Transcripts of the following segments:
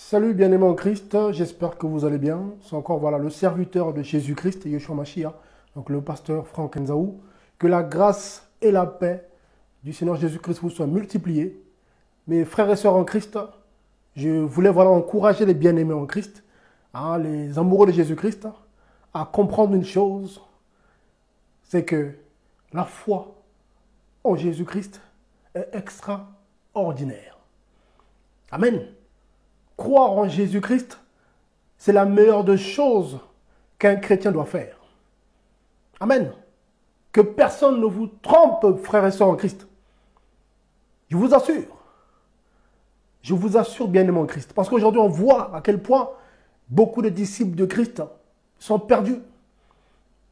Salut bien-aimés en Christ, j'espère que vous allez bien. C'est encore voilà, le serviteur de Jésus-Christ, Yeshua Mashiach, donc le pasteur Franck Nzaou. Que la grâce et la paix du Seigneur Jésus-Christ vous soient multipliées. Mes frères et sœurs en Christ, je voulais voilà, encourager les bien-aimés en Christ, les amoureux de Jésus-Christ, à comprendre une chose, c'est que la foi en Jésus-Christ est extraordinaire. Amen. Croire en Jésus-Christ, c'est la meilleure des choses qu'un chrétien doit faire. Amen. Que personne ne vous trompe, frères et sœurs en Christ. Je vous assure, bien-aimés en Christ. Parce qu'aujourd'hui, on voit à quel point beaucoup de disciples de Christ sont perdus.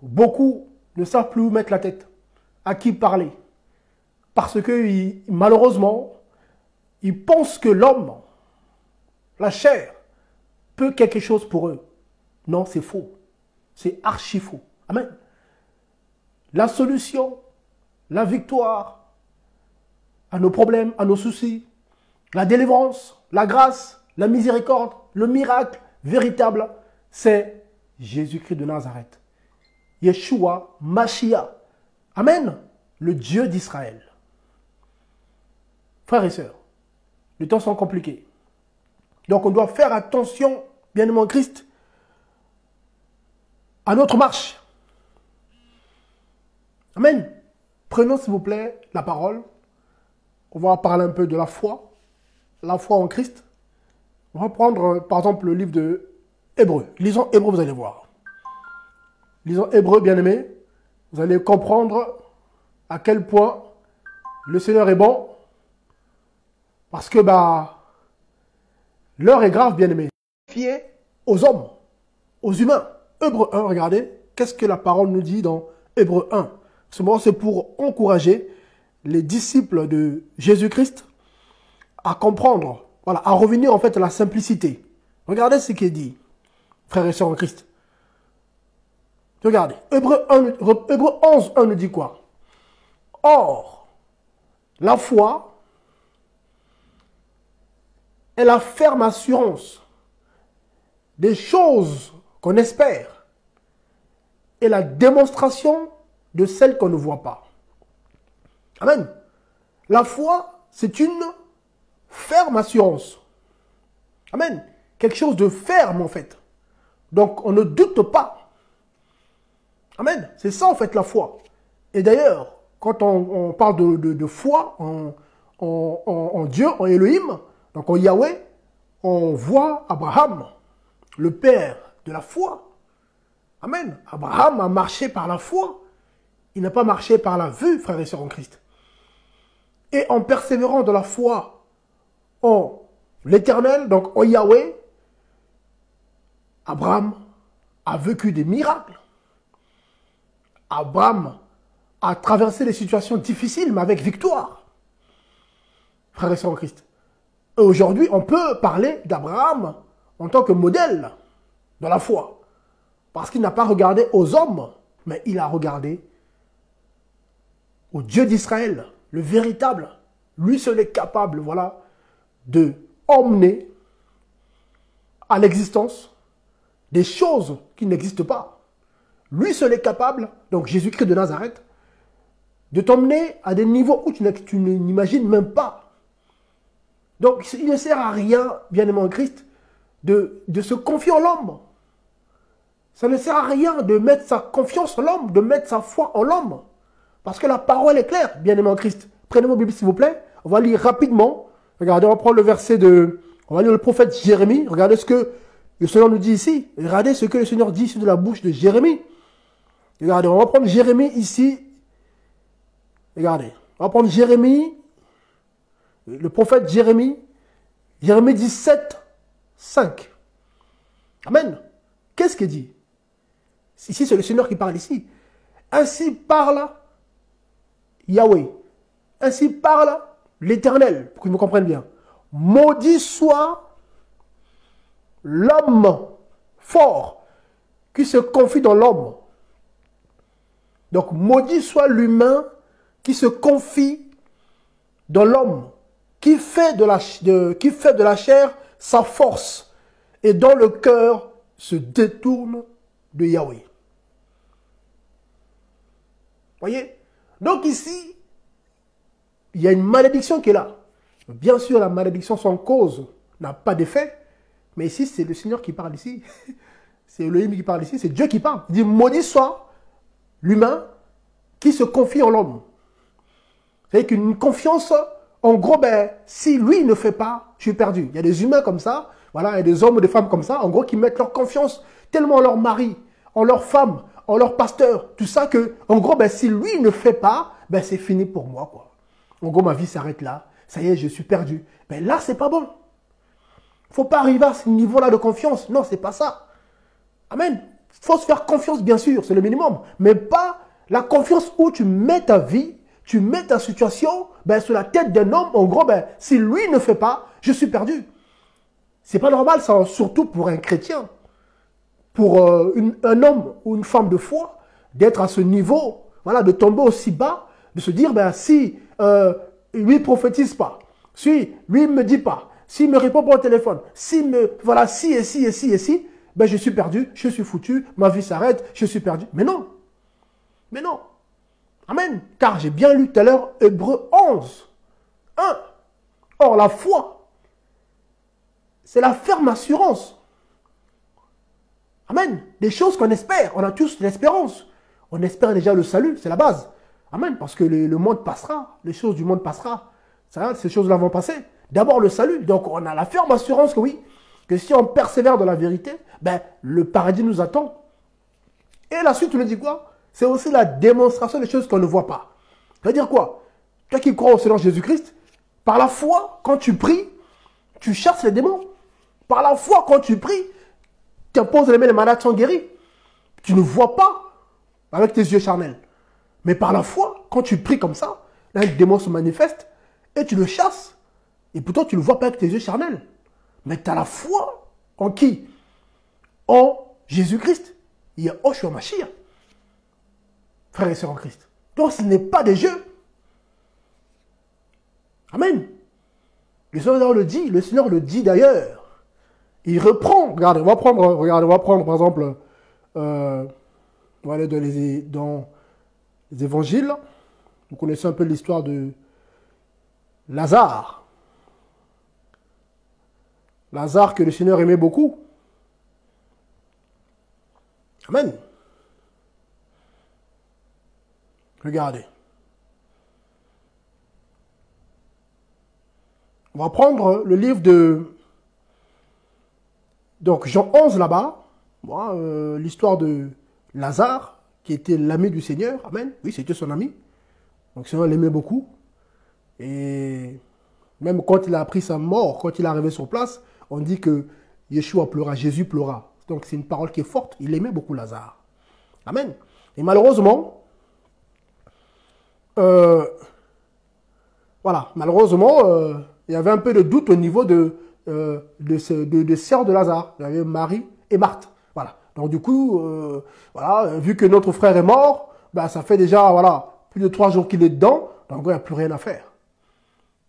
Beaucoup ne savent plus où mettre la tête, à qui parler. Parce que, malheureusement, ils pensent que l'homme, la chair, peut quelque chose pour eux. Non, c'est faux. C'est archi faux. Amen. La solution, la victoire à nos problèmes, à nos soucis, la délivrance, la grâce, la miséricorde, le miracle véritable, c'est Jésus-Christ de Nazareth. Yeshua Mashiach. Amen. Le Dieu d'Israël. Frères et sœurs, les temps sont compliqués. Donc on doit faire attention, bien-aimés en Christ, à notre marche. Amen. Prenons s'il vous plaît la parole. On va parler un peu de la foi en Christ. On va prendre par exemple le livre de Hébreux. Lisons Hébreux, vous allez voir. Lisons Hébreux, bien-aimés. Vous allez comprendre à quel point le Seigneur est bon. Parce que l'heure est grave, bien-aimés. Fiez aux hommes, aux humains. Hébreux 1, regardez, qu'est-ce que la parole nous dit dans Hébreux 1. Ce moment, c'est pour encourager les disciples de Jésus-Christ à comprendre, voilà, à revenir en fait à la simplicité. Regardez ce qui est dit, frères et sœurs en Christ. Regardez, Hébreux 11, 1 nous dit quoi? Or, la foi est la ferme assurance des choses qu'on espère et la démonstration de celles qu'on ne voit pas. Amen. La foi, c'est une ferme assurance. Amen. Quelque chose de ferme en fait. Donc on ne doute pas. Amen. C'est ça en fait la foi. Et d'ailleurs, quand on parle de foi en Dieu, en Elohim, donc en Yahweh, on voit Abraham, le père de la foi. Amen. Abraham a marché par la foi. Il n'a pas marché par la vue, frères et sœurs en Christ. Et en persévérant dans la foi en l'Éternel, donc en Yahweh, Abraham a vécu des miracles. Abraham a traversé des situations difficiles, mais avec victoire. Frères et sœurs en Christ. Et aujourd'hui, on peut parler d'Abraham en tant que modèle de la foi. Parce qu'il n'a pas regardé aux hommes, mais il a regardé au Dieu d'Israël, le véritable. Lui seul est capable, voilà, de emmener à l'existence des choses qui n'existent pas. Lui seul est capable, donc Jésus-Christ de Nazareth, de t'emmener à des niveaux où tu n'imagines même pas. Donc, il ne sert à rien, bien-aimé en Christ, de se confier en l'homme. Ça ne sert à rien de mettre sa confiance en l'homme, de mettre sa foi en l'homme. Parce que la parole est claire, bien-aimé en Christ. Prenez vos Bibles, s'il vous plaît. On va lire rapidement. Regardez, on va prendre le verset on va lire le prophète Jérémie. Regardez ce que le Seigneur nous dit ici. Regardez ce que le Seigneur dit ici de la bouche de Jérémie. Regardez, on va prendre Jérémie ici. Regardez, on va prendre Jérémie. Le prophète Jérémie, Jérémie 17, 5. Amen. Qu'est-ce qu'il dit? Ici, c'est le Seigneur qui parle ici. Ainsi parle Yahweh. Ainsi parle l'Éternel, pour que vous me compreniez bien. Maudit soit l'homme fort qui se confie dans l'homme. Donc, maudit soit l'humain qui se confie dans l'homme. Qui fait de la chair sa force et dont le cœur se détourne de Yahweh. Voyez? Donc ici, il y a une malédiction qui est là. Bien sûr, la malédiction sans cause n'a pas d'effet, mais ici, c'est le Seigneur qui parle ici. C'est Elohim qui parle ici, c'est Dieu qui parle. Il dit, maudit soit l'humain qui se confie en l'homme. C'est-à-dire qu'une confiance, en gros, ben, si lui ne fait pas, je suis perdu. Il y a des humains comme ça, voilà, il y a des hommes ou des femmes comme ça, en gros, qui mettent leur confiance tellement en leur mari, en leur femme, en leur pasteur, tout ça que, en gros, ben, si lui ne fait pas, ben, c'est fini pour moi, quoi. En gros, ma vie s'arrête là. Ça y est, je suis perdu. Ben là, c'est pas bon. Il ne faut pas arriver à ce niveau-là de confiance. Non, c'est pas ça. Amen. Il faut se faire confiance, bien sûr, c'est le minimum. Mais pas la confiance où tu mets ta vie, tu mets ta situation ben, sur la tête d'un homme. En gros, ben, si lui ne fait pas, je suis perdu. C'est pas normal, ça, surtout pour un chrétien. Pour un homme ou une femme de foi, d'être à ce niveau, voilà, de tomber aussi bas, de se dire, ben, si lui ne prophétise pas, si lui ne me dit pas, s'il ne me répond pas au téléphone, s'il me, voilà, si et si et si et si, ben, je suis perdu, je suis foutu, ma vie s'arrête, je suis perdu. Mais non. Mais non. Amen. Car j'ai bien lu tout à l'heure Hébreux 11, 1. Or, la foi, c'est la ferme assurance. Amen. Des choses qu'on espère. On a tous l'espérance. On espère déjà le salut, c'est la base. Amen. Parce que le monde passera. Les choses du monde passera. Ces choses-là vont passer. D'abord le salut. Donc on a la ferme assurance que oui, que si on persévère dans la vérité, ben, le paradis nous attend. Et la suite, tu me dis quoi? C'est aussi la démonstration des choses qu'on ne voit pas. Ça veut dire quoi? Toi qui crois au Seigneur Jésus-Christ, par la foi, quand tu pries, tu chasses les démons. Par la foi, quand tu pries, tu imposes les mains, les malades sont guéris. Tu ne vois pas avec tes yeux charnels. Mais par la foi, quand tu pries comme ça, là, le démon se manifeste et tu le chasses. Et pourtant, tu ne le vois pas avec tes yeux charnels. Mais tu as la foi en qui? En Jésus-Christ. Il y a Oshua Mashiach. Frères et sœurs en Christ. Donc, ce n'est pas des jeux. Amen. Le Seigneur le dit d'ailleurs. Il reprend. Regardez, on va prendre par exemple, on va aller dans les évangiles. Vous connaissez un peu l'histoire de Lazare. Lazare que le Seigneur aimait beaucoup. Amen. Regardez. On va prendre le livre de... Donc, Jean 11 là-bas. L'histoire de Lazare, qui était l'ami du Seigneur. Amen. Oui, c'était son ami. Donc, le Seigneur l'aimait beaucoup. Et même quand il a appris sa mort, quand il est arrivé sur place, on dit que Yeshua pleura, Jésus pleura. Donc, c'est une parole qui est forte. Il aimait beaucoup Lazare. Amen. Et malheureusement, il y avait un peu de doute au niveau de sœurs de Lazare. Il y avait Marie et Marthe. Voilà. Donc du coup, vu que notre frère est mort, ben, ça fait déjà plus de 3 jours qu'il est dedans. Donc il n'y a plus rien à faire.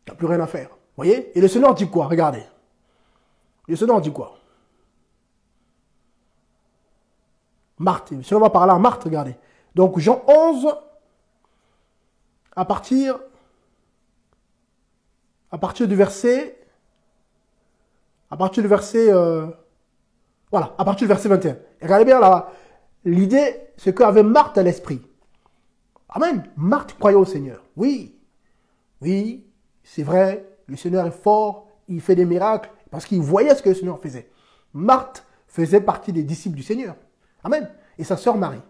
Il n'y a plus rien à faire. Vous voyez? Et le Seigneur dit quoi? Regardez. Le Seigneur dit quoi? Marthe. Le Seigneur va parler à Marthe, regardez. Donc Jean 11, à partir du verset 21. Et regardez bien là, l'idée, c'est qu'avait Marthe à l'esprit. Amen. Marthe croyait au Seigneur. Oui, c'est vrai, le Seigneur est fort, il fait des miracles, parce qu'il voyait ce que le Seigneur faisait. Marthe faisait partie des disciples du Seigneur. Amen. Et sa sœur Marie.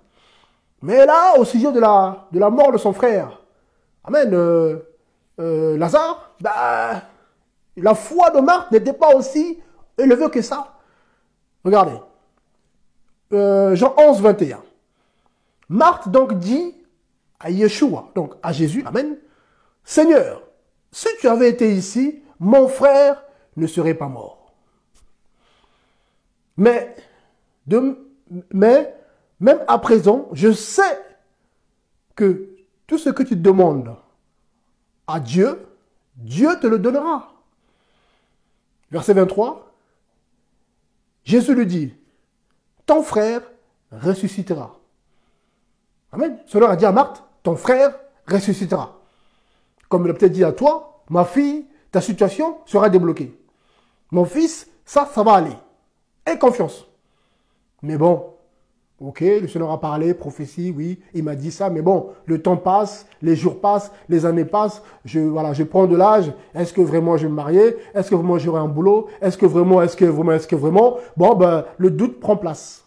Mais là, au sujet de la mort de son frère, amen, Lazare, bah, la foi de Marthe n'était pas aussi élevée que ça. Regardez. Jean 11, 21. Marthe donc dit à Yeshua, donc à Jésus, amen, Seigneur, si tu avais été ici, mon frère ne serait pas mort. Mais même à présent, je sais que tout ce que tu demandes à Dieu, Dieu te le donnera. Verset 23. Jésus lui dit, ton frère ressuscitera. Amen. Le Seigneur a dit à Marthe, ton frère ressuscitera. Comme il a peut-être dit à toi, ma fille, ta situation sera débloquée. Mon fils, ça va aller. Aie confiance. Mais bon, ok, le Seigneur a parlé, prophétie, oui, il m'a dit ça, mais bon, le temps passe, les jours passent, les années passent, je prends de l'âge, est-ce que vraiment je vais me marier? Est-ce que vraiment j'aurai un boulot? Est-ce que vraiment? Bon, ben, le doute prend place.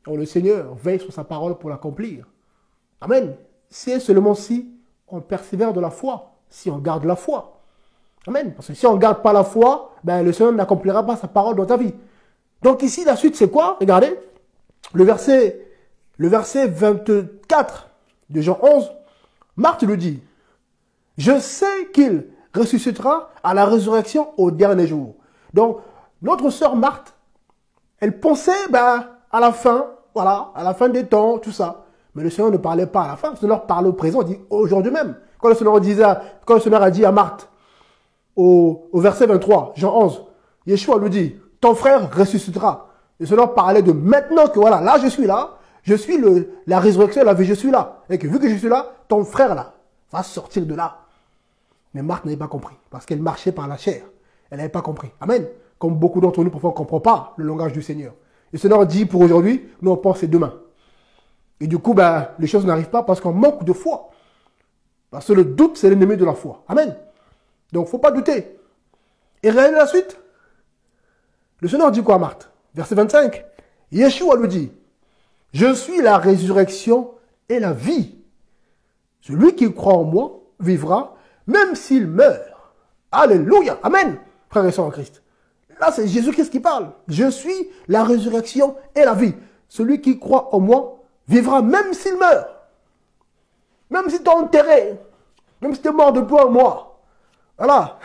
Donc, le Seigneur veille sur sa parole pour l'accomplir. Amen. C'est seulement si on persévère de la foi, si on garde la foi. Amen. Parce que si on ne garde pas la foi, ben, le Seigneur n'accomplira pas sa parole dans ta vie. Donc ici, la suite, c'est quoi? Regardez, le verset 24 de Jean 11, Marthe lui dit, je sais qu'il ressuscitera à la résurrection au dernier jour. Donc, notre sœur Marthe, elle pensait à la fin, voilà, à la fin des temps, tout ça. Mais le Seigneur ne parlait pas à la fin, le Seigneur parlait au présent, il dit aujourd'hui même. Quand le Seigneur a dit à Marthe, au verset 23, Jean 11, Yeshua lui dit, ton frère ressuscitera. Le Seigneur parlait de maintenant que voilà, là je suis là, je suis la résurrection, la vie, je suis là. Et que vu que je suis là, ton frère là va sortir de là. Mais Marthe n'avait pas compris, parce qu'elle marchait par la chair. Elle n'avait pas compris. Amen. Comme beaucoup d'entre nous, parfois, on ne comprend pas le langage du Seigneur. Le Seigneur dit pour aujourd'hui, nous on pense c'est demain. Et du coup, les choses n'arrivent pas parce qu'on manque de foi. Parce que le doute, c'est l'ennemi de la foi. Amen. Donc, il ne faut pas douter. Et regardez la suite. Le Seigneur dit quoi à Marthe? Verset 25. Yeshua lui dit, je suis la résurrection et la vie. Celui qui croit en moi vivra, même s'il meurt. Alléluia. Amen. Frères et sœurs en Christ. Là, c'est Jésus-Christ qui parle. Je suis la résurrection et la vie. Celui qui croit en moi vivra, même s'il meurt. Même si tu es enterré. Même si tu es mort depuis un mois. Voilà.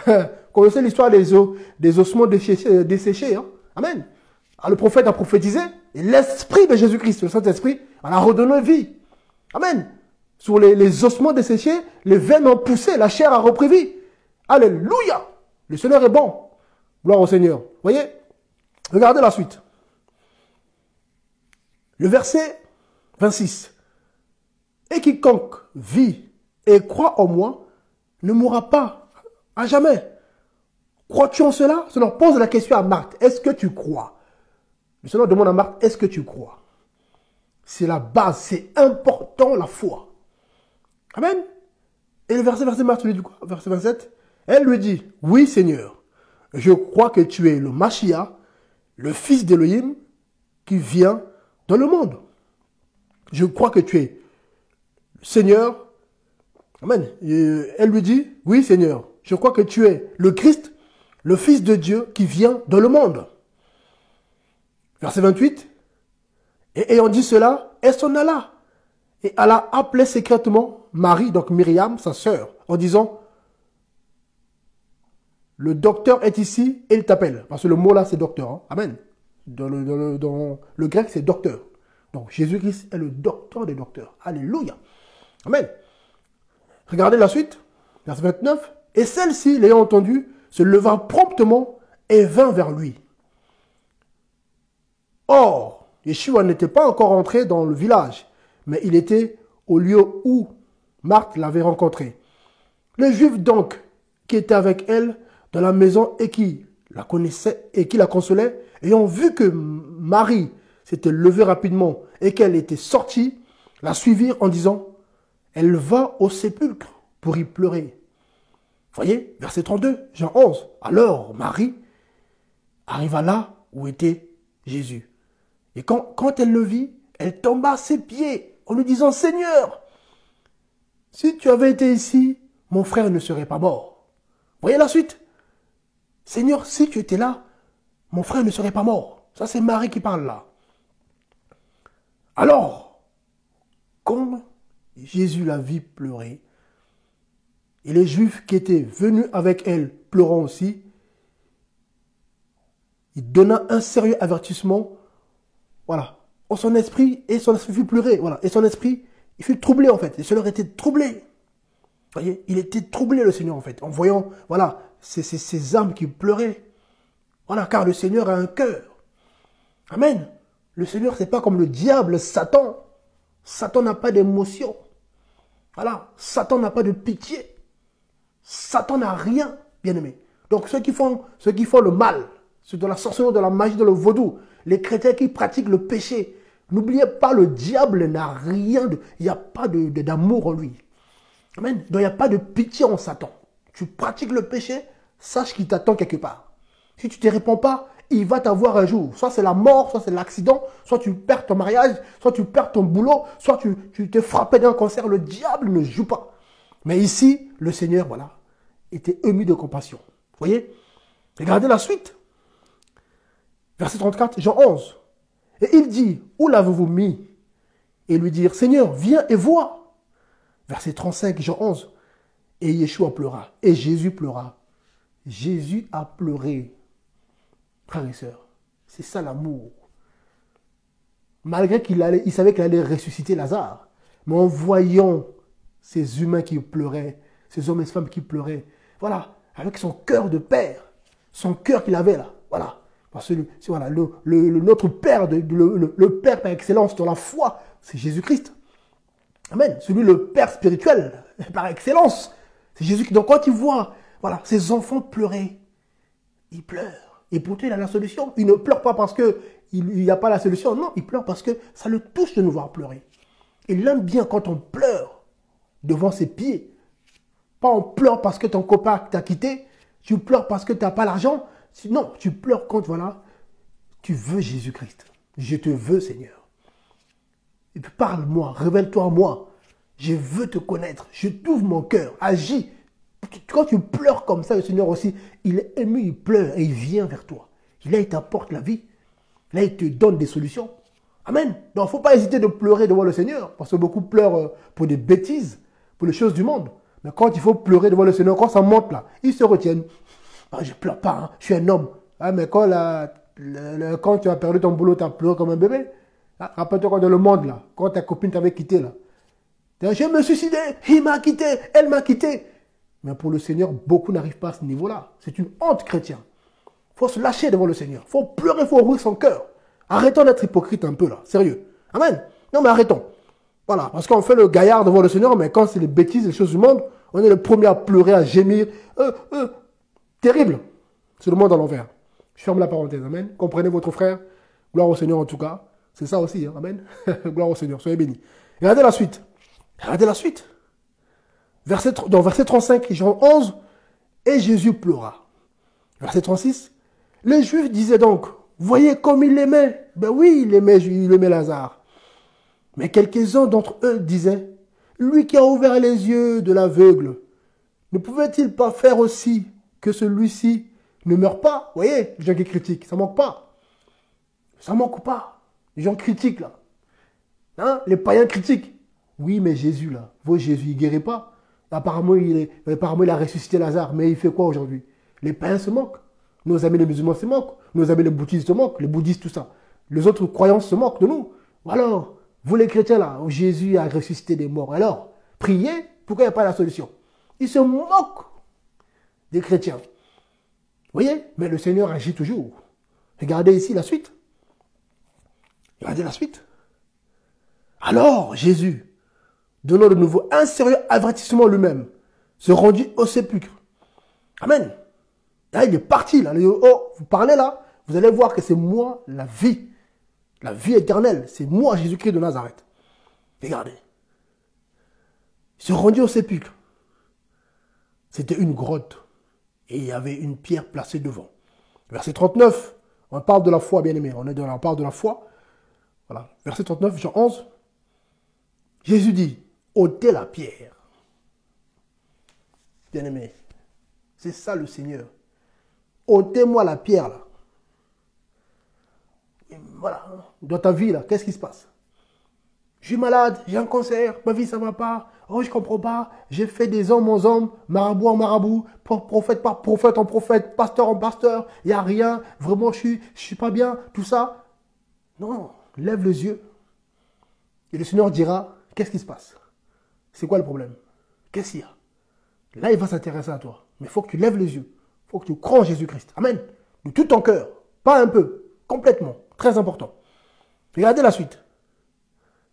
Connaissez l'histoire des ossements desséchés. Hein? Amen. Alors, le prophète a prophétisé et l'esprit de Jésus-Christ, le Saint-Esprit, a redonné vie. Amen. Sur les ossements desséchés, les veines ont poussé, la chair a repris vie. Alléluia. Le Seigneur est bon. Gloire au Seigneur. Vous voyez? Regardez la suite. Le verset 26. Et quiconque vit et croit en moi ne mourra pas à jamais. Crois-tu en cela? Le Seigneur pose la question à Marthe. Est-ce que tu crois? Le Seigneur demande à Marthe, est-ce que tu crois? C'est la base, c'est important la foi. Amen. Et le verset Marthe lui dit quoi? Verset 27. Elle lui dit, oui Seigneur, je crois que tu es le Mashiach, le fils d'Élohim qui vient dans le monde. Je crois que tu es le Seigneur. Amen. Et elle lui dit, oui Seigneur, je crois que tu es le Christ, le Fils de Dieu qui vient dans le monde. Verset 28. Et ayant dit cela, elle s'en alla. Et elle a appelé secrètement Marie, donc Myriam, sa sœur, en disant, le docteur est ici et il t'appelle. Parce que le mot là, c'est docteur. Hein. Amen. Dans le grec, c'est docteur. Donc Jésus-Christ est le docteur des docteurs. Alléluia. Amen. Regardez la suite. Verset 29. Et celle-ci, l'ayant entendu, se leva promptement et vint vers lui. Or, Yeshua n'était pas encore entré dans le village, mais il était au lieu où Marthe l'avait rencontré. Les Juifs donc, qui étaient avec elle dans la maison et qui la connaissaient et qui la consolaient, ayant vu que Marie s'était levée rapidement et qu'elle était sortie, la suivirent en disant, elle va au sépulcre pour y pleurer. Voyez, verset 32, Jean 11. Alors Marie arriva là où était Jésus. Et quand elle le vit, elle tomba à ses pieds en lui disant, Seigneur, si tu avais été ici, mon frère ne serait pas mort. Voyez la suite. Seigneur, si tu étais là, mon frère ne serait pas mort. Ça, c'est Marie qui parle là. Alors, comme Jésus la vit pleurer, et les Juifs qui étaient venus avec elle pleurant aussi, il donna un sérieux avertissement. Voilà. En son esprit, et son esprit fut pleurer. Voilà. Et son esprit, il fut troublé en fait. Le Seigneur était troublé. Vous voyez, il était troublé le Seigneur en fait. En voyant, voilà, ces âmes qui pleuraient. Voilà, car le Seigneur a un cœur. Amen. Le Seigneur, c'est pas comme le diable, Satan. Satan n'a pas d'émotion. Voilà, Satan n'a pas de pitié. Satan n'a rien, bien-aimé. Donc ceux qui font le mal, ceux de la sorcellerie, de la magie, de le vaudou, les chrétiens qui pratiquent le péché, n'oubliez pas, le diable n'a rien de... Il n'y a pas d'amour en lui. Amen. Donc il n'y a pas de pitié en Satan. Tu pratiques le péché, sache qu'il t'attend quelque part. Si tu ne te réponds pas, il va t'avoir un jour. Soit c'est la mort, soit c'est l'accident, soit tu perds ton mariage, soit tu perds ton boulot, soit tu te frappes d'un cancer. Le diable ne joue pas. Mais ici, le Seigneur, voilà, était ému de compassion. Vous voyez? Regardez la suite. Verset 34, Jean 11. Et il dit, où l'avez-vous mis? Et lui dire, Seigneur, viens et vois. Verset 35, Jean 11. Et Yeshua pleura. Et Jésus pleura. Jésus a pleuré. Frères et sœurs, c'est ça l'amour. Malgré il savait qu'il allait ressusciter Lazare, mais en voyant ces humains qui pleuraient, ces hommes et ces femmes qui pleuraient, voilà, avec son cœur de père, son cœur qu'il avait là, voilà. Parce que voilà, notre Père, le Père par excellence dans la foi, c'est Jésus-Christ. Amen. Celui, le Père spirituel par excellence, c'est Jésus-Christ. Donc quand il voit, voilà, ses enfants pleurer, il pleure. Et pourtant, il a la solution. Il ne pleure pas parce qu'il n'y a pas la solution. Non, il pleure parce que ça le touche de nous voir pleurer. Il aime bien quand on pleure devant ses pieds. Pas on pleure parce que ton copain t'a quitté. Tu pleures parce que tu n'as pas l'argent. Non, tu pleures quand, voilà, tu veux Jésus-Christ. Je te veux, Seigneur. Et puis parle-moi, révèle-toi à moi. Je veux te connaître. Je t'ouvre mon cœur. Agis. Quand tu pleures comme ça, le Seigneur aussi, il est ému, il pleure et il vient vers toi. Là, il t'apporte la vie. Là, il te donne des solutions. Amen. Donc, il ne faut pas hésiter de pleurer devant le Seigneur, parce que beaucoup pleurent pour des bêtises, pour les choses du monde. Mais quand il faut pleurer devant le Seigneur, quand ça monte là, ils se retiennent. Ah, je ne pleure pas, hein, je suis un homme. Ah, mais quand, quand tu as perdu ton boulot, tu as pleuré comme un bébé. Ah, rappelle-toi quand dans le monde là, quand ta copine t'avait quitté là. Je me suis suicidé, il m'a quitté, elle m'a quitté. Mais pour le Seigneur, beaucoup n'arrivent pas à ce niveau-là. C'est une honte chrétienne. Il faut se lâcher devant le Seigneur. Il faut pleurer, il faut ouvrir son cœur. Arrêtons d'être hypocrite un peu là. Sérieux. Amen. Non mais arrêtons. Voilà. Parce qu'on fait le gaillard devant le Seigneur, mais quand c'est les bêtises, les choses du monde, on est le premier à pleurer, à gémir. Terrible. C'est le monde à l'envers. Je ferme la parenthèse. Amen. Comprenez votre frère. Gloire au Seigneur en tout cas. C'est ça aussi. Hein. Amen. Gloire au Seigneur. Soyez bénis. Regardez la suite. Regardez la suite. Dans verset 35, Jean 11, et Jésus pleura. Verset 36, les Juifs disaient donc, voyez comme il l'aimait. Ben oui, il aimait Lazare. Mais quelques-uns d'entre eux disaient, lui qui a ouvert les yeux de l'aveugle, ne pouvait-il pas faire aussi que celui-ci ne meure pas? Vous voyez, les gens qui critiquent, ça manque pas. Ça manque pas. Les gens critiquent là. Hein? Les païens critiquent. Oui, mais Jésus là, votre Jésus, il ne guérit pas. Apparemment, il a ressuscité Lazare, mais il fait quoi aujourd'hui? Les païens se moquent. Nos amis les musulmans se moquent. Nos amis les bouddhistes se moquent. Les bouddhistes, tout ça. Les autres croyants se moquent de nous. Alors, vous les chrétiens là, où Jésus a ressuscité des morts. Alors, priez, pourquoi il n'y a pas la solution? Ils se moquent des chrétiens. Vous voyez? Mais le Seigneur agit toujours. Regardez ici la suite. Regardez la suite. Alors, Jésus, donnant de nouveau un sérieux avertissement lui-même, se rendit au sépulcre. Amen. Là, il est parti. Là. Oh, vous parlez là, vous allez voir que c'est moi la vie. La vie éternelle. C'est moi, Jésus-Christ de Nazareth. Regardez. Il se rendit au sépulcre. C'était une grotte. Et il y avait une pierre placée devant. Verset 39. On parle de la foi, bien aimé. On parle de la foi. Voilà. Verset 39, Jean 11. Jésus dit, ôtez la pierre. Bien-aimé, c'est ça le Seigneur. Ôtez-moi la pierre là. Et voilà, dans ta vie là, qu'est-ce qui se passe? Je suis malade, j'ai un cancer, ma vie ça va pas. Oh, je comprends pas. J'ai fait des hommes en hommes, marabout en marabout, prophète par prophète en prophète, pasteur en pasteur. Il n'y a rien. Vraiment, je suis pas bien. Tout ça. Non, lève les yeux. Et le Seigneur dira, qu'est-ce qui se passe? C'est quoi le problème? Qu'est-ce qu'il y a? Là, il va s'intéresser à toi. Mais il faut que tu lèves les yeux. Il faut que tu crois en Jésus-Christ. Amen. de tout ton cœur, pas un peu, complètement, très important. Regardez la suite.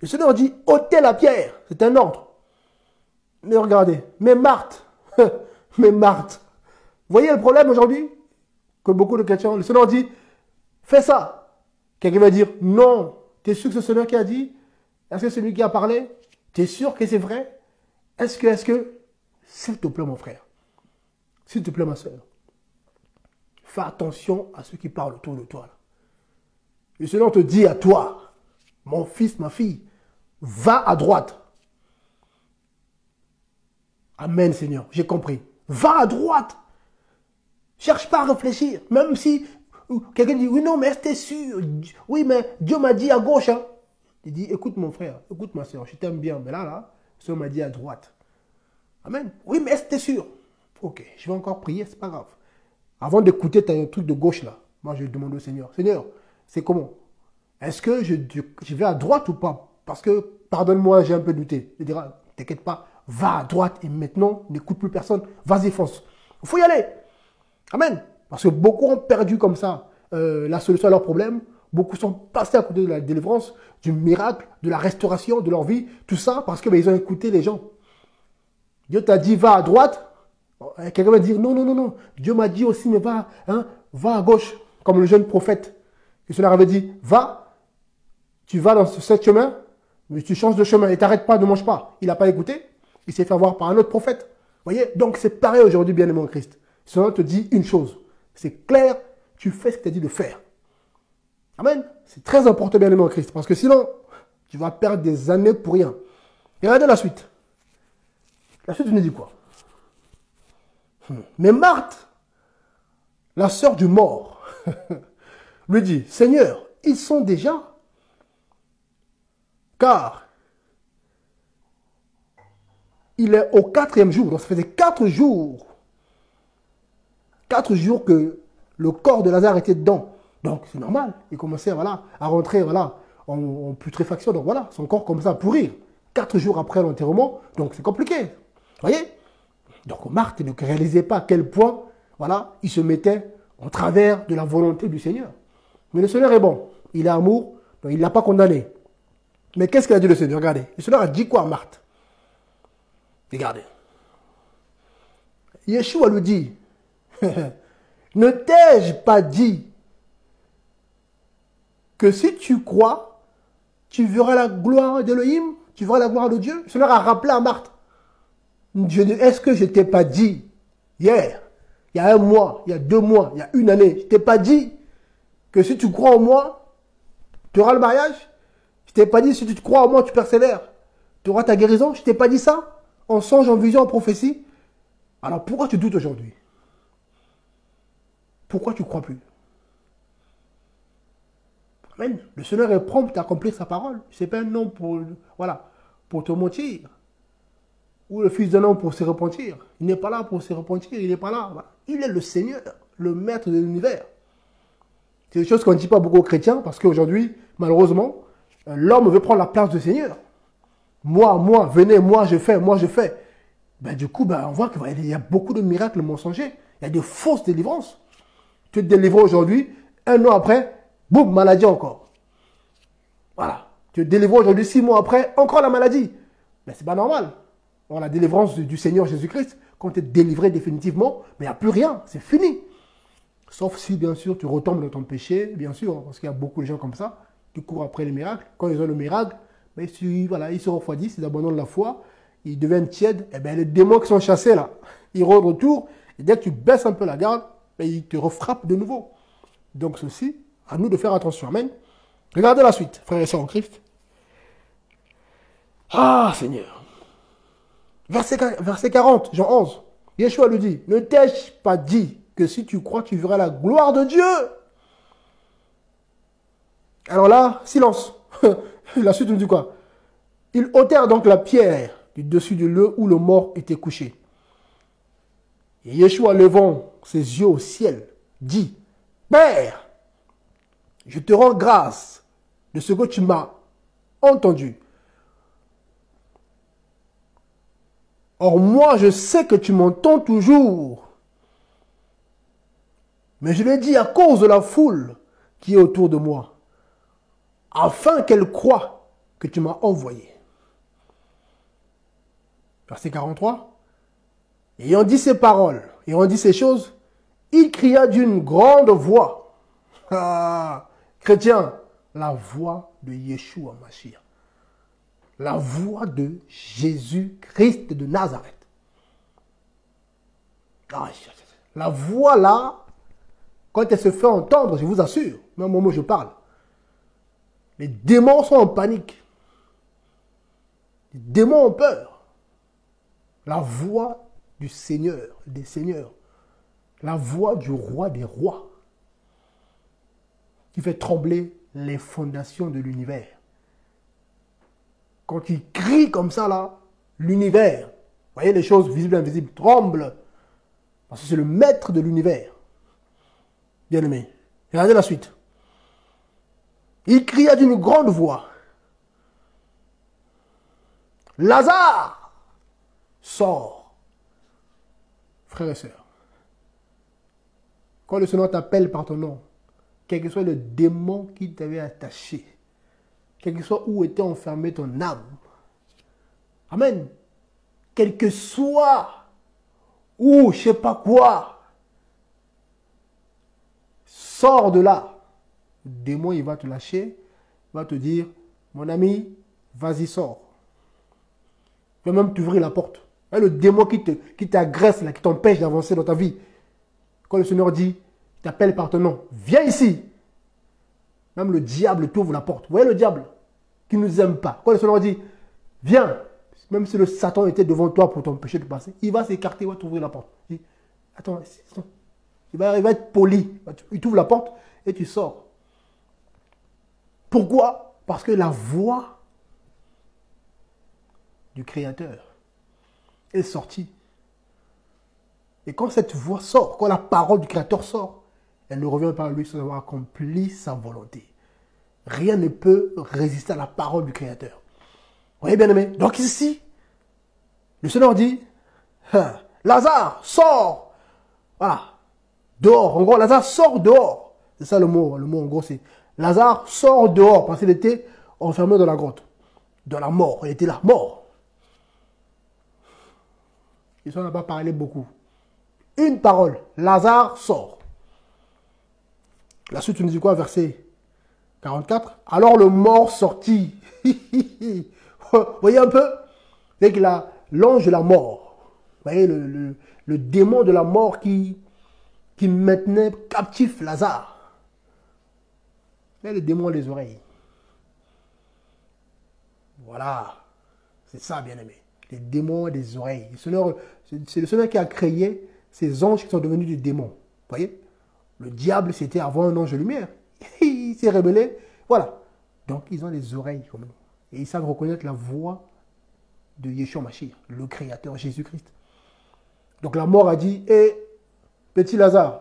Le Seigneur dit, ôtez la pierre, c'est un ordre. Mais regardez, mais Marthe, mais Marthe, vous voyez le problème aujourd'hui? Que beaucoup de chrétiens, le Seigneur dit, fais ça. Quelqu'un va dire, non, tu es sûr que c'est le Seigneur qui a dit? Est-ce que c'est lui qui a parlé? Tu es sûr que c'est vrai? Est-ce que, s'il te plaît mon frère, s'il te plaît ma soeur, fais attention à ceux qui parlent autour de toi. Là. Le Seigneur te dit à toi, mon fils, ma fille, va à droite. Amen Seigneur, j'ai compris. Va à droite. Cherche pas à réfléchir. Même si quelqu'un dit, oui non mais t'es sûr? Oui mais Dieu m'a dit à gauche. Hein. Il dit, écoute mon frère, écoute ma soeur, je t'aime bien. Mais là, le Seigneur m'a dit à droite. Amen. Oui mais t'es sûr? Ok, je vais encore prier, c'est pas grave. Avant d'écouter un truc de gauche là, moi je demande au Seigneur, Seigneur, c'est comment? Est-ce que je vais à droite ou pas? Parce que, pardonne-moi, j'ai un peu douté. Il dira, t'inquiète pas, va à droite et maintenant, n'écoute plus personne, vas-y, fonce. Il faut y aller. Amen. Parce que beaucoup ont perdu comme ça la solution à leurs problèmes. Beaucoup sont passés à côté de la délivrance, du miracle, de la restauration de leur vie. Tout ça parce qu'ils ont écouté les gens. Dieu t'a dit, va à droite. Quelqu'un va dire, non, non, non, non. Dieu m'a dit aussi, mais va à gauche. Comme le jeune prophète. Le Seigneur avait dit, va, tu vas dans ce chemin, mais tu changes de chemin et t'arrêtes pas, ne mange pas. Il n'a pas écouté. Il s'est fait avoir par un autre prophète. Vous voyez? Donc c'est pareil aujourd'hui, bien-aimé en Christ. Le Seigneur te dit une chose. C'est clair, tu fais ce qu'il t'a dit de faire. Amen. C'est très important, bien-aimé en Christ. Parce que sinon, tu vas perdre des années pour rien. Et regardez la suite. La suite nous dit quoi? Mais Marthe, la sœur du mort, lui dit, Seigneur, ils sont déjà, car il est au 4e jour, donc ça faisait 4 jours. 4 jours que le corps de Lazare était dedans. Donc c'est normal, il commençait à rentrer en putréfaction, donc voilà, son corps commençait à pourrir. 4 jours après l'enterrement, donc c'est compliqué. Vous voyez? Donc Marthe ne réalisait pas à quel point, il se mettait en travers de la volonté du Seigneur. Mais le Seigneur est bon, il est amour, donc il ne l'a pas condamné. Mais qu'est-ce qu'il a dit le Seigneur? Regardez, le Seigneur a dit quoi à Marthe? Regardez. Yeshua lui dit, ne t'ai-je pas dit que si tu crois, tu verras la gloire d'Elohim, tu verras la gloire de Dieu? Le Seigneur a rappelé à Marthe. Est-ce que je ne t'ai pas dit hier, il y a 1 mois, il y a 2 mois, il y a 1 année, je ne t'ai pas dit que si tu crois en moi, tu auras le mariage? Je ne t'ai pas dit si tu crois en moi, tu persévères, tu auras ta guérison? Je ne t'ai pas dit ça? En songe, en vision, en prophétie? Alors pourquoi tu doutes aujourd'hui? Pourquoi tu ne crois plus? Amen. Le Seigneur est prompt à accomplir sa parole. Ce n'est pas un homme pour te mentir. Ou le fils d'un homme pour se repentir. Il n'est pas là pour se repentir, il n'est pas là. Voilà. Il est le Seigneur, le maître de l'univers. C'est des choses qu'on ne dit pas beaucoup aux chrétiens parce qu'aujourd'hui, malheureusement, l'homme veut prendre la place du Seigneur. Moi, venez, moi je fais. Du coup, on voit qu'il y a beaucoup de miracles mensongers. Il y a de fausses délivrances. Tu te délivres aujourd'hui, 1 an après, boum, maladie encore. Voilà. Tu te délivres aujourd'hui, 6 mois après, encore la maladie. Mais c'est pas normal. La délivrance du Seigneur Jésus-Christ, quand tu es délivré définitivement, mais il n'y a plus rien, c'est fini. Sauf si, bien sûr, tu retombes dans ton péché, bien sûr, parce qu'il y a beaucoup de gens comme ça, qui courent après les miracles. Quand ils ont le miracle, ils se refroidissent, ils abandonnent la foi, ils deviennent tièdes, et les démons qui sont chassés là, ils rentrent autour, et dès que tu baisses un peu la garde, ils te refrappent de nouveau. Donc ceci, à nous de faire attention. Amen. Regardez la suite, frères et sœurs en Christ. Ah, Seigneur. Verset 40, Jean 11. Yeshua lui dit, ne t'ai-je pas dit que si tu crois, tu verras la gloire de Dieu? Alors là, silence. La suite nous dit quoi? Ils ôtèrent donc la pierre du dessus du lieu où le mort était couché. Et Yeshua, levant ses yeux au ciel, dit, Père, je te rends grâce de ce que tu m'as entendu. Or, moi, je sais que tu m'entends toujours. Mais je l'ai dit à cause de la foule qui est autour de moi, afin qu'elle croie que tu m'as envoyé. Verset 43. Ayant dit ces paroles, ayant dit ces choses, il cria d'une grande voix. Ah, chrétien, la voix de Yeshua Mashiach. La voix de Jésus-Christ de Nazareth. Ah, la voix là, quand elle se fait entendre, je vous assure, même au moment où je parle, les démons sont en panique. Les démons ont peur. La voix du Seigneur, des seigneurs. La voix du roi des rois. Qui fait trembler les fondations de l'univers. Quand il crie comme ça là, l'univers, vous voyez les choses visibles et invisibles, tremblent. Parce que c'est le maître de l'univers. Bien aimé. Regardez la suite. Il cria d'une grande voix. Lazare, sors. Frères et sœurs. Quand le Seigneur t'appelle par ton nom, quel que soit le démon qui t'avait attaché, quel que soit où était enfermée ton âme, amen, quel que soit où, je sais pas quoi, sors de là. Le démon, il va te lâcher, il va te dire, mon ami, vas-y, sors. Il va même t'ouvrir la porte. Et le démon qui t'agresse, qui t'empêche d'avancer dans ta vie. Quand le Seigneur dit, il t'appelle par ton nom, viens ici. Même le diable t'ouvre la porte. Vous voyez le diable qui ne nous aime pas. Quand le Seigneur dit, viens, même si le Satan était devant toi pour t'empêcher de passer, il va s'écarter, il va t'ouvrir la porte. Il dit, attends, il va être poli. Il t'ouvre la porte et tu sors. Pourquoi? Parce que la voix du Créateur est sortie. Et quand cette voix sort, quand la parole du Créateur sort, elle ne revient pas à lui sans avoir accompli sa volonté. Rien ne peut résister à la parole du Créateur. Vous voyez, bien aimé? Donc ici, le Seigneur dit, Lazare, sors. Voilà. Dehors. En gros, Lazare, sors dehors. C'est ça le mot. Le mot, en gros, c'est Lazare, sors dehors. Parce qu'il était enfermé dans la grotte. Dans la mort. Il était là, mort. Ils n'en ont pas parlé beaucoup. Une parole. Lazare, sort. La suite, tu nous dis quoi, verset 44? Alors le mort sortit. Vous voyez un peu? Avec l'ange de la mort. Vous voyez le démon de la mort qui maintenait captif Lazare. Mais le démon a les oreilles. Voilà. C'est ça, bien aimé. Les démons ont des oreilles. C'est le Seigneur qui a créé ces anges qui sont devenus des démons. Vous voyez? Le diable, c'était avant un ange de lumière. Il s'est rebellé. Voilà. Donc, ils ont des oreilles comme nous. Et ils savent reconnaître la voix de Yeshua Mashiach, le Créateur, Jésus-Christ. Donc, la mort a dit, hé, petit Lazare,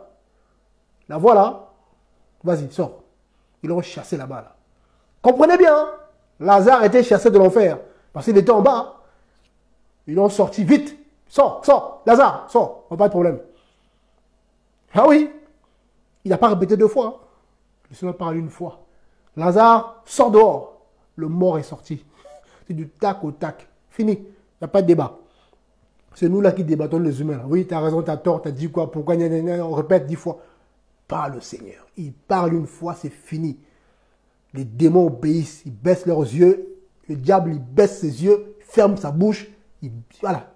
la voilà, vas-y, sors. Ils l'ont chassé là-bas. Là. Comprenez bien, hein? Lazare était chassé de l'enfer. Parce qu'il était en bas. Ils l'ont sorti vite. Sors, sors, Lazare, sors. Pas de problème. Ah oui. Il n'a pas répété 2 fois. Hein. Le Seigneur parle une fois. Lazare, sors dehors. Le mort est sorti. C'est du tac au tac. Fini. Il n'y a pas de débat. C'est nous là qui débattons les humains. Là. Oui, tu as raison, tu as tort, tu as dit quoi, pourquoi, on répète 10 fois. Pas le Seigneur. Il parle une fois, c'est fini. Les démons obéissent, ils baissent leurs yeux. Le diable, il baisse ses yeux, ferme sa bouche. Voilà.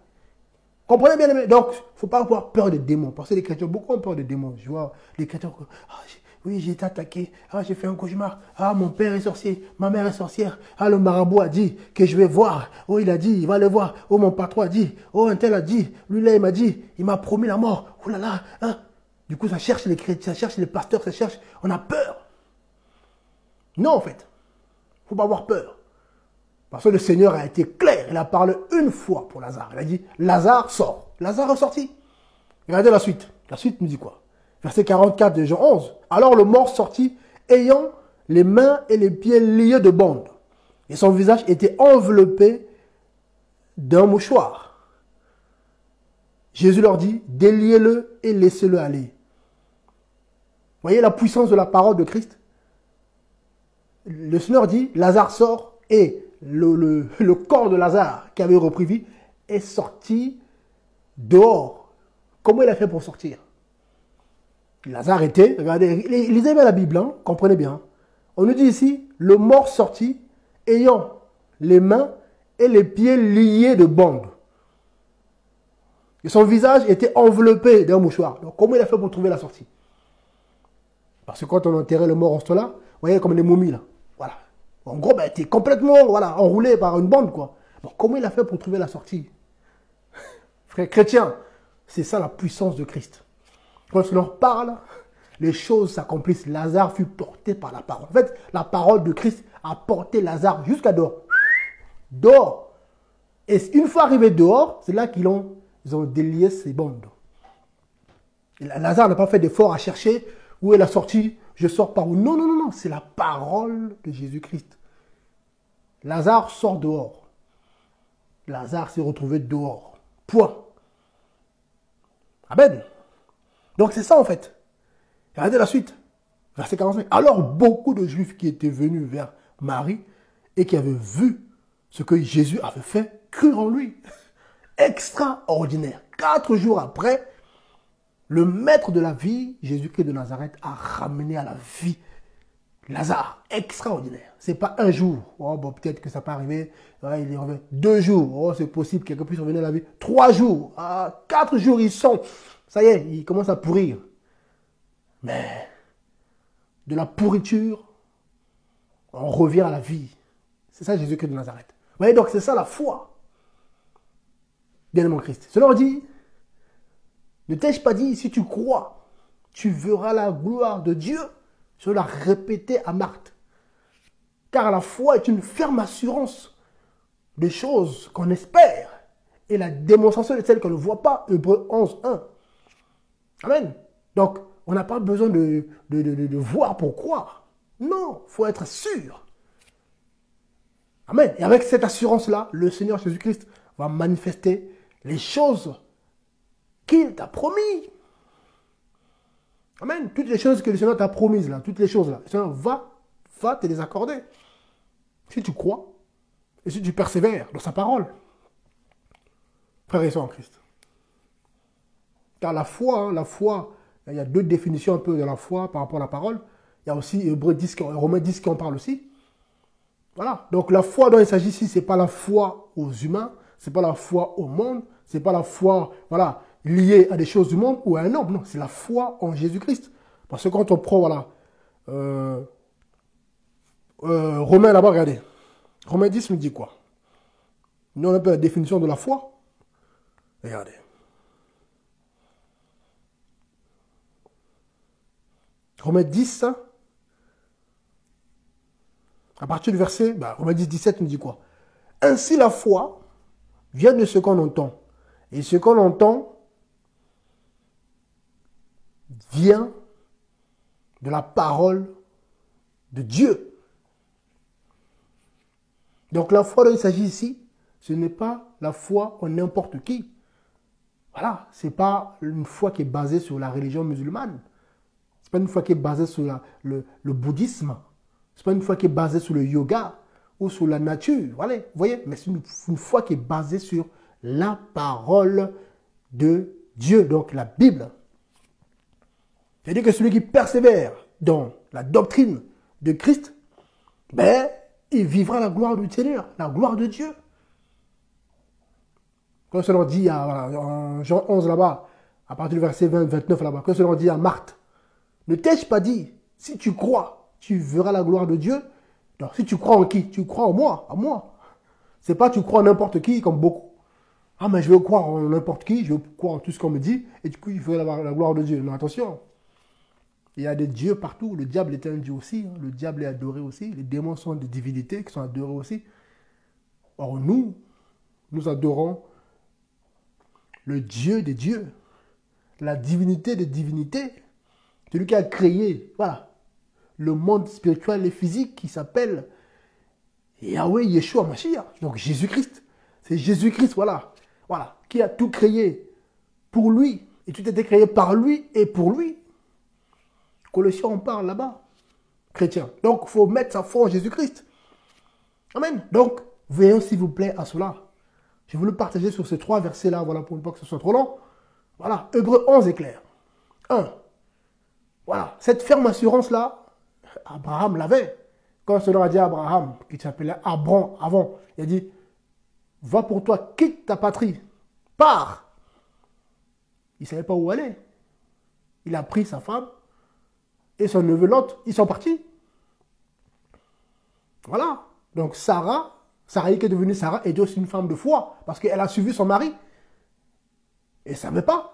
Comprenez bien, les mecs. Donc, il ne faut pas avoir peur des démons. Parce que les chrétiens, beaucoup ont peur des démons. Je vois les chrétiens, oui, j'ai été attaqué. Ah, j'ai fait un cauchemar. Ah, mon père est sorcier. Ma mère est sorcière. Ah, le marabout a dit que je vais voir. Oh, il a dit, il va le voir. Oh, mon patron a dit. Oh, un tel a dit. Lui, là, il m'a dit. Il m'a promis la mort. Oh là là. Hein? Du coup, ça cherche les chrétiens, ça cherche les pasteurs, ça cherche. On a peur. Non, en fait. Il ne faut pas avoir peur. Parce que le Seigneur a été clair. Il a parlé une fois pour Lazare. Il a dit, Lazare sort. Lazare est sorti. Regardez la suite. La suite nous dit quoi? Verset 44 de Jean 11. Alors le mort sortit, ayant les mains et les pieds liés de bandes. Et son visage était enveloppé d'un mouchoir. Jésus leur dit, déliez-le et laissez-le aller. Voyez la puissance de la parole de Christ. Le Seigneur dit, Lazare sort et le corps de Lazare qui avait repris vie est sorti dehors. Comment il a fait pour sortir? Lazare était, regardez, lisez bien la Bible, hein, comprenez bien. On nous dit ici, le mort sorti, ayant les mains et les pieds liés de bandes. Et son visage était enveloppé d'un mouchoir. Donc comment il a fait pour trouver la sortie? Parce que quand on enterrait le mort en ce temps-là, vous voyez comme des momies là. Voilà. En gros, ben, tu es complètement voilà, enroulé par une bande, quoi. Bon, comment il a fait pour trouver la sortie? Frère chrétien, c'est ça la puissance de Christ. Quand on leur parle, les choses s'accomplissent. Lazare fut porté par la parole. En fait, la parole de Christ a porté Lazare jusqu'à dehors. Dehors. Et une fois arrivé dehors, c'est là qu'ils ont délié ses bandes. Et Lazare n'a pas fait d'effort à chercher où est la sortie. Je sors par où? Non, non, non, non. C'est la parole de Jésus-Christ. Lazare sort dehors. Lazare s'est retrouvé dehors. Point. Amen. Donc c'est ça en fait. Regardez la suite. Verset 45. Alors beaucoup de Juifs qui étaient venus vers Marie et qui avaient vu ce que Jésus avait fait, crurent en lui. Extraordinaire. 4 jours après, le maître de la vie, Jésus-Christ de Nazareth, a ramené à la vie Lazare. Extraordinaire. C'est pas un jour. Oh, bon, peut-être que ça peut arriver. Ouais, il est revenu. 2 jours. Oh, c'est possible que quelqu'un puisse revenir à la vie. 3 jours. 4 jours, ils sont. Ça y est, ils commencent à pourrir. Mais de la pourriture, on revient à la vie. C'est ça Jésus-Christ de Nazareth. Vous voyez, donc c'est ça la foi. Bien-aimé en Christ. Cela dit, ne t'ai-je pas dit, si tu crois, tu verras la gloire de Dieu. Je l'ai répété à Marthe. Car la foi est une ferme assurance des choses qu'on espère et la démonstration de celles qu'on ne voit pas. Hébreux 11, 1. Amen. Donc, on n'a pas besoin de voir pour croire. Non, il faut être sûr. Amen. Et avec cette assurance-là, le Seigneur Jésus-Christ va manifester les choses qu'il t'a promis. Amen. Toutes les choses que le Seigneur t'a promises, là, toutes les choses là, le Seigneur va te les accorder. Si tu crois et si tu persévères dans sa parole. Frères et sœurs en Christ. Car la foi, il y a 2 définitions un peu de la foi par rapport à la parole. Il y a aussi Romains 10 qui en parle aussi. Voilà. Donc la foi dont il s'agit ici, ce n'est pas la foi aux humains, ce n'est pas la foi au monde, ce n'est pas la foi liée à des choses du monde ou à un homme. Non, c'est la foi en Jésus-Christ. Parce que quand on prend, Romains là-bas, regardez. Romains 10 nous dit quoi? Nous on a un peu la définition de la foi. Regardez. Romains 10, à partir du verset, Romains 10, 17 nous dit quoi? Ainsi la foi vient de ce qu'on entend. Et ce qu'on entend vient de la parole de Dieu. Donc la foi dont il s'agit ici, ce n'est pas la foi en n'importe qui. Voilà, ce n'est pas une foi qui est basée sur la religion musulmane. Ce n'est pas une foi qui est basée sur le bouddhisme. Ce n'est pas une foi qui est basée sur le yoga ou sur la nature. Voilà, vous voyez, mais c'est une foi qui est basée sur la parole de Dieu, donc la Bible. C'est-à-dire que celui qui persévère dans la doctrine de Christ, il vivra la gloire du Seigneur, la gloire de Dieu. Quand cela dit en Jean 11 là-bas, à partir du verset 20, 29 là-bas, quand cela dit à Marthe, ne t'ai-je pas dit, si tu crois, tu verras la gloire de Dieu. Donc si tu crois en qui? Tu crois en moi, à moi. C'est pas tu crois en n'importe qui, comme beaucoup. Ah mais je veux croire en n'importe qui, je veux croire en tout ce qu'on me dit, et du coup il faut avoir la gloire de Dieu. Non, attention. Il y a des dieux partout, le diable est un dieu aussi, le diable est adoré aussi, les démons sont des divinités qui sont adorées aussi. Or nous adorons le Dieu des dieux, la divinité des divinités, celui qui a créé, le monde spirituel et physique qui s'appelle Yahweh Yeshua Mashiach, donc Jésus-Christ. C'est Jésus-Christ, qui a tout créé pour lui, et tout a été créé par lui et pour lui. Colossiens, on parle là-bas. Chrétien. Donc, il faut mettre sa foi en Jésus-Christ. Amen. Donc, veillons s'il vous plaît à cela. Je voulais partager sur ces 3 versets-là, voilà, pour ne pas que ce soit trop long. Voilà, Hébreux 11 est clair. 1. Voilà, cette ferme assurance-là, Abraham l'avait. Quand le Seigneur a dit à Abraham, qui s'appelait Abram avant, il a dit, va pour toi, quitte ta patrie, pars. Il ne savait pas où aller. Il a pris sa femme et son neveu Lot, ils sont partis. Voilà. Donc Sarai qui est devenue Sarah, est aussi une femme de foi, parce qu'elle a suivi son mari. Et elle ne savait pas.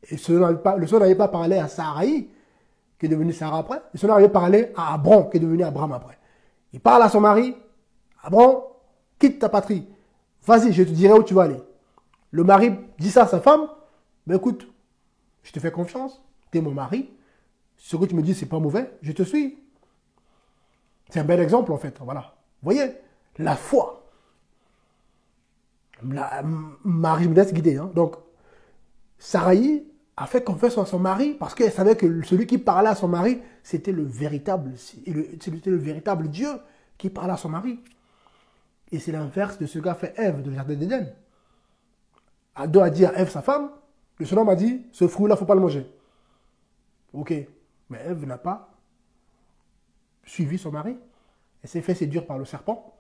Et le Seigneur n'avait pas parlé à Sarai, qui est devenue Sarah après. Le Seigneur avait parlé à Abram, qui est devenu Abraham après. Il parle à son mari, Abram, quitte ta patrie. Vas-y, je te dirai où tu vas aller. Le mari dit ça à sa femme, mais écoute, je te fais confiance, tu es mon mari. Ce que tu me dis, c'est pas mauvais, je te suis. C'est un bel exemple en fait, voilà. Vous voyez, la foi. Marie me laisse guider. Hein. Donc, Sarai a fait confiance à son mari parce qu'elle savait que celui qui parlait à son mari, c'était le véritable Dieu qui parlait à son mari. Et c'est l'inverse de ce qu'a fait Ève dans le jardin d'Éden. Adam a dit à Ève, sa femme, le Seigneur m'a dit, ce fruit-là, il ne faut pas le manger. Ok, mais Ève n'a pas suivi son mari. Elle s'est fait séduire par le serpent.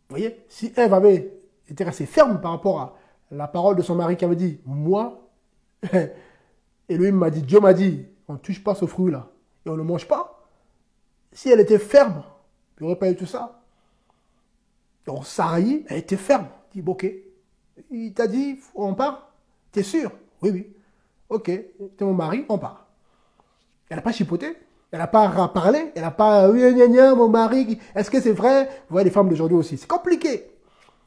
Vous voyez, si Ève avait été restée ferme par rapport à la parole de son mari qui avait dit, moi, et lui m'a dit, Dieu m'a dit, on ne touche pas ce fruit-là et on ne mange pas. Si elle était ferme, il n'y aurait pas eu tout ça. Donc Sarai, elle était ferme. Elle dit, bon, ok, il t'a dit, on part? T'es sûr? Oui, oui. Ok, t'es mon mari, on part. Elle n'a pas chipoté. Elle n'a pas parlé, elle n'a pas, oui, mon mari, est-ce que c'est vrai? Vous voyez, les femmes d'aujourd'hui aussi, c'est compliqué.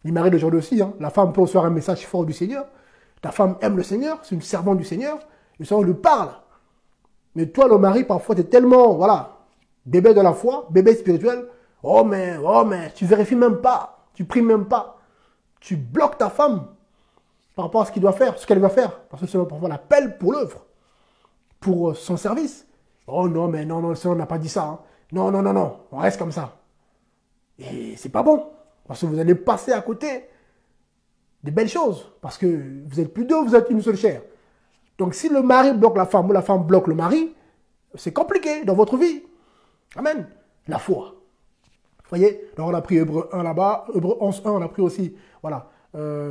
Les maris d'aujourd'hui aussi, hein. La femme peut recevoir un message fort du Seigneur. Ta femme aime le Seigneur, c'est une servante du Seigneur. Le Seigneur lui parle. Mais toi, le mari, parfois, tu es tellement, voilà, bébé de la foi, bébé spirituel. Oh, mais, tu vérifies même pas, tu pries même pas. Tu bloques ta femme par rapport à ce qu'il doit faire, ce qu'elle va faire. Parce que le Seigneur parfois l'appelle pour l'œuvre, pour son service. Oh non, mais non, le Seigneur n'a pas dit ça. Hein. Non, on reste comme ça. Et c'est pas bon. Parce que vous allez passer à côté des belles choses. Parce que vous êtes plus deux, vous êtes une seule chair. Donc si le mari bloque la femme ou la femme bloque le mari, c'est compliqué dans votre vie. Amen. La foi. Vous voyez? Donc on a pris Hébreux 1 là-bas, Hébreux 11, 1, on a pris aussi, voilà,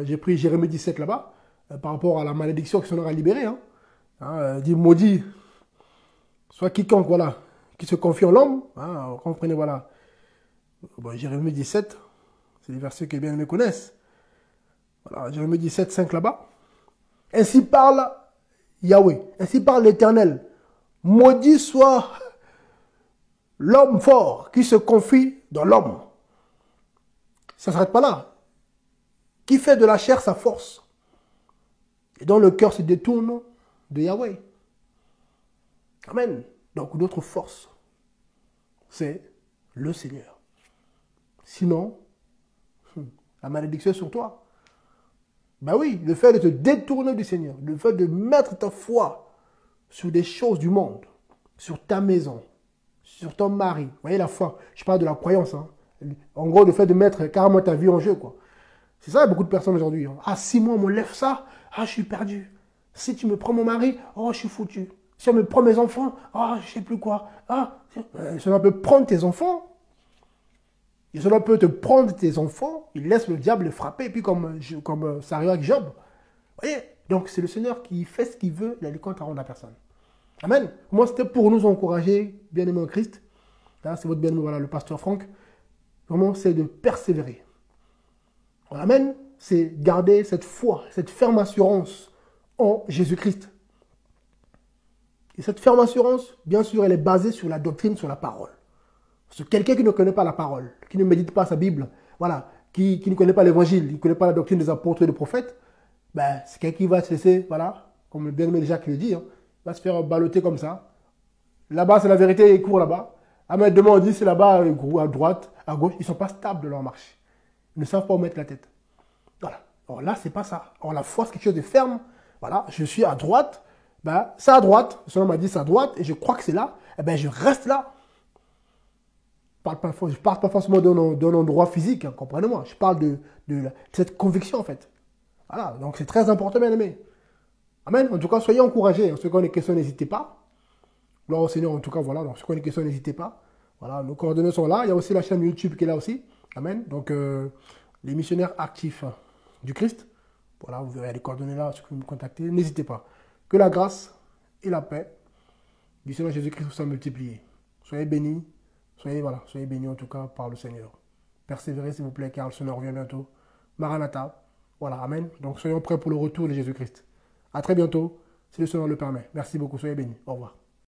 j'ai pris Jérémie 17 là-bas, par rapport à la malédiction que le Seigneur a libérée. Hein. Dit maudit. Soit quiconque, voilà, qui se confie en l'homme, hein, comprenez, voilà. Bon, Jérémie 17, c'est les versets que les bien-aimés connaissent. Voilà, Jérémie 17, 5 là-bas. Ainsi parle Yahweh, ainsi parle l'Éternel. Maudit soit l'homme fort qui se confie dans l'homme. Ça ne s'arrête pas là. Qui fait de la chair sa force et dont le cœur se détourne de Yahweh. Amen. Donc notre force, c'est le Seigneur. Sinon, la malédiction est sur toi. Ben oui, le fait de te détourner du Seigneur, le fait de mettre ta foi sur des choses du monde, sur ta maison, sur ton mari. Vous voyez la foi, je parle de la croyance. Hein. En gros, le fait de mettre carrément ta vie en jeu, quoi. C'est ça, beaucoup de personnes aujourd'hui. Hein. Ah, si moi on me lève ça, ah, je suis perdu. Si tu me prends mon mari, oh, je suis foutu. Si on me prend mes enfants, ah, je sais plus quoi. Ah, cela peut prendre tes enfants. Et cela peut te prendre tes enfants. Il laisse le diable les frapper. Et puis comme ça arrive avec Job. Vous voyez? Donc c'est le Seigneur qui fait ce qu'il veut. Il a le compte à rendre à personne. Amen. Moi, c'était pour nous encourager, bien-aimés en Christ. Là, c'est votre bien-aimé, voilà, le pasteur Franck. Vraiment, c'est de persévérer. Amen. C'est garder cette foi, cette ferme assurance en Jésus-Christ. Et cette ferme assurance, bien sûr, elle est basée sur la doctrine, sur la parole. Parce que quelqu'un qui ne connaît pas la parole, qui ne médite pas sa Bible, voilà, qui ne connaît pas l'évangile, qui ne connaît pas la doctrine des apôtres et des prophètes, ben, c'est quelqu'un qui va se laisser, voilà, comme le bien-aimé Jacques le dit, hein, va se faire balloter comme ça. Là-bas, c'est la vérité, il court là-bas. Ah, mais demain, on dit, c'est là-bas, à droite, à gauche. Ils ne sont pas stables de leur marche. Ils ne savent pas où mettre la tête. Voilà. Alors là, c'est pas ça. Alors la foi, c'est quelque chose de ferme. Voilà, je suis à droite. ben, c'est à droite. Le Seigneur m'a dit c'est à droite et je crois que c'est là. Eh ben, je reste là. Je ne parle pas forcément d'un endroit physique, hein, comprenez-moi. Je parle de cette conviction, en fait. Voilà, donc c'est très important, bien aimé. Amen. En tout cas, soyez encouragés. Ceux qui ont des questions, n'hésitez pas. Gloire au Seigneur, en tout cas, voilà. Donc, ceux qui ont des questions, n'hésitez pas. Voilà, nos coordonnées sont là. Il y a aussi la chaîne YouTube qui est là aussi. Amen. Donc, les missionnaires actifs du Christ. Voilà, vous verrez les coordonnées là, ceux qui me contacter. N'hésitez pas. Que la grâce et la paix du Seigneur Jésus-Christ vous soient multipliées. Soyez bénis. Soyez bénis en tout cas par le Seigneur. Persévérez s'il vous plaît, car le Seigneur revient bientôt. Maranatha. Voilà, amen. Donc soyons prêts pour le retour de Jésus-Christ. À très bientôt, si le Seigneur le permet. Merci beaucoup, soyez bénis. Au revoir.